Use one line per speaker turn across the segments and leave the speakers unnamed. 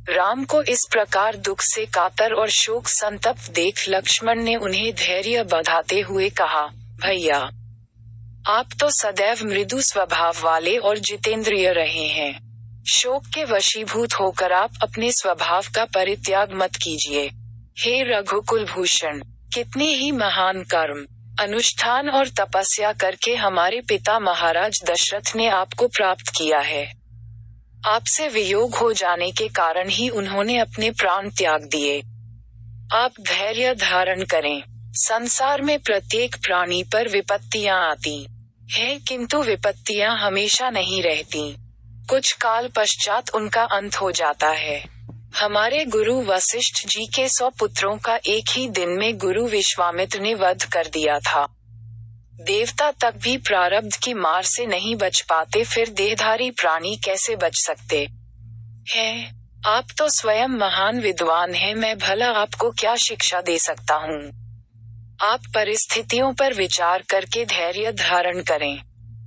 राम को इस प्रकार दुख से कातर और शोक संतप्त देख लक्ष्मण ने उन्हें धैर्य बंधाते हुए कहा, भैया, आप तो सदैव मृदु स्वभाव वाले और जितेंद्रिय रहे हैं। शोक के वशीभूत होकर आप अपने स्वभाव का परित्याग मत कीजिए। हे रघुकुल भूषण, कितने ही महान कर्म, अनुष्ठान और तपस्या करके हमारे पिता महाराज दशरथ ने आपको प्राप्त किया है। आपसे वियोग हो जाने के कारण ही उन्होंने अपने प्राण त्याग दिए। आप धैर्य धारण करें। संसार में प्रत्येक प्राणी पर विपत्तियां आती हैं, किंतु विपत्तियां हमेशा नहीं रहती। कुछ काल पश्चात उनका अंत हो जाता है। हमारे गुरु वशिष्ठ जी के 100 पुत्रों का एक ही दिन में गुरु विश्वामित्र ने वध कर दिया था। देवता तक भी प्रारब्ध की मार से नहीं बच पाते, फिर देहधारी प्राणी कैसे बच सकते हैं? आप तो स्वयं महान विद्वान हैं, मैं भला आपको क्या शिक्षा दे सकता हूँ? आप परिस्थितियों पर विचार करके धैर्य धारण करें।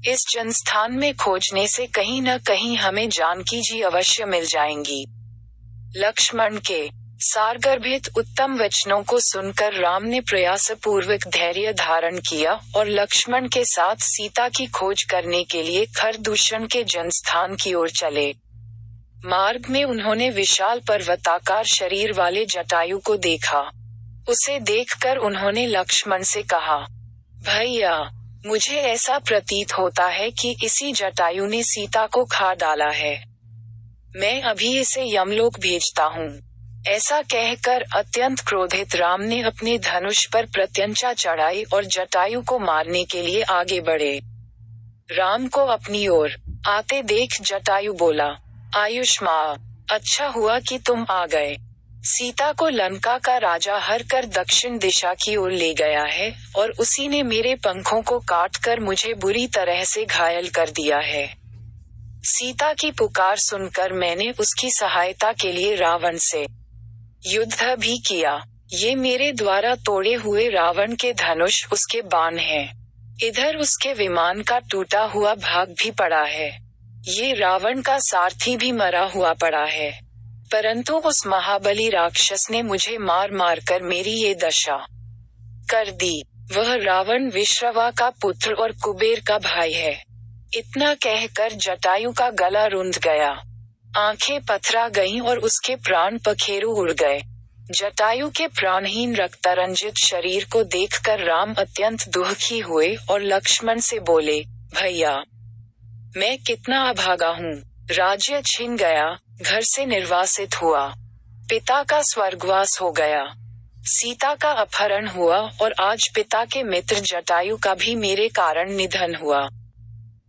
इस जनस्थान में खोजने से कहीं न कहीं हमें जानकी जी अवश्य मिल जाएंगी। लक्ष्मण के सारगर्भित उत्तम वचनों को सुनकर राम ने प्रयासपूर्वक धैर्य धारण किया और लक्ष्मण के साथ सीता की खोज करने के लिए खरदूषण के जनस्थान की ओर चले। मार्ग में उन्होंने विशाल पर्वताकार शरीर वाले जटायु को देखा। उसे देखकर उन्होंने लक्ष्मण से कहा, भैया, मुझे ऐसा प्रतीत होता है कि इसी जटायु ने सीता को खा डाला है। मैं अभी इसे यमलोक भेजता हूँ। ऐसा कहकर अत्यंत क्रोधित राम ने अपने धनुष पर प्रत्यंचा चढ़ाई और जटायु को मारने के लिए आगे बढ़े। राम को अपनी ओर आते देख जटायु बोला, आयुष्मान, अच्छा हुआ कि तुम आ गए। सीता को लंका का राजा हर कर दक्षिण दिशा की ओर ले गया है और उसी ने मेरे पंखों को काटकर मुझे बुरी तरह से घायल कर दिया है। सीता की पुकार सुनकर मैंने उसकी सहायता के लिए रावण से युद्ध भी किया। ये मेरे द्वारा तोड़े हुए रावण के धनुष उसके बाण हैं। इधर उसके विमान का टूटा हुआ भाग भी पड़ा है। ये रावण का सारथी भी मरा हुआ पड़ा है। परंतु उस महाबली राक्षस ने मुझे मार मार कर मेरी ये दशा कर दी। वह रावण विश्रवा का पुत्र और कुबेर का भाई है। इतना कहकर जटायु का गला रुंध गया, आंखें पथरा गईं और उसके प्राण पखेरु उड़ गए। जटायु के प्राणहीन रक्तरंजित शरीर को देखकर राम अत्यंत दुखी हुए और लक्ष्मण से बोले, भैया, मैं कितना अभागा हूँ। राज्य छिन गया, घर से निर्वासित हुआ, पिता का स्वर्गवास हो गया, सीता का अपहरण हुआ और आज पिता के मित्र जटायु का भी मेरे कारण निधन हुआ।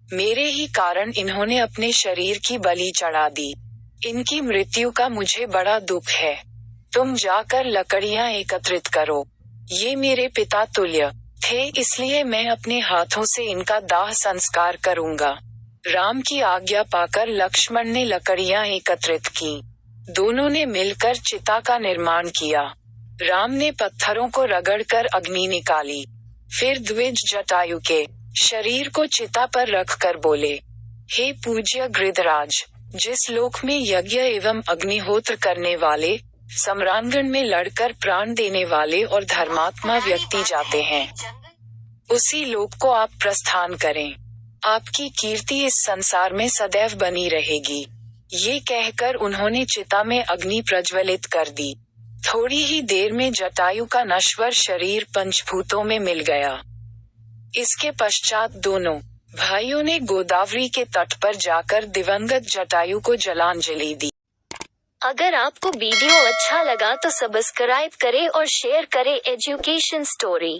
मेरे ही कारण इन्होंने अपने शरीर की बलि चढ़ा दी। इनकी मृत्यु का मुझे बड़ा दुख है। तुम जाकर लकड़ियां एकत्रित करो। ये मेरे पिता तुल्य थे, इसलिए मैं अपने हाथों से इनका दाह संस्कार करूंगा। राम की आज्ञा पाकर लक्ष्मण ने लकड़ियां एकत्रित की। दोनों ने मिलकर चिता का निर्माण किया। राम ने पत्थरों को रगड़कर अग्नि निकाली। फिर द्विज जटायु के शरीर को चिता पर रखकर बोले, हे पूज्य गृधराज, जिस लोक में यज्ञ एवं अग्निहोत्र करने वाले, सम्रांगण में लड़कर प्राण देने वाले और धर्मात्मा व्यक्ति जाते हैं, उसी लोक को आप प्रस्थान करें। आपकी कीर्ति इस संसार में सदैव बनी रहेगी। ये कहकर उन्होंने चिता में अग्नि प्रज्वलित कर दी। थोड़ी ही देर में जटायु का नश्वर शरीर पंचभूतों में मिल गया। इसके पश्चात दोनों भाइयों ने गोदावरी के तट पर जाकर दिवंगत जटायु को जलांजलि दी।
अगर आपको वीडियो अच्छा लगा तो सब्सक्राइब करें और शेयर करें एजुकेशन स्टोरी।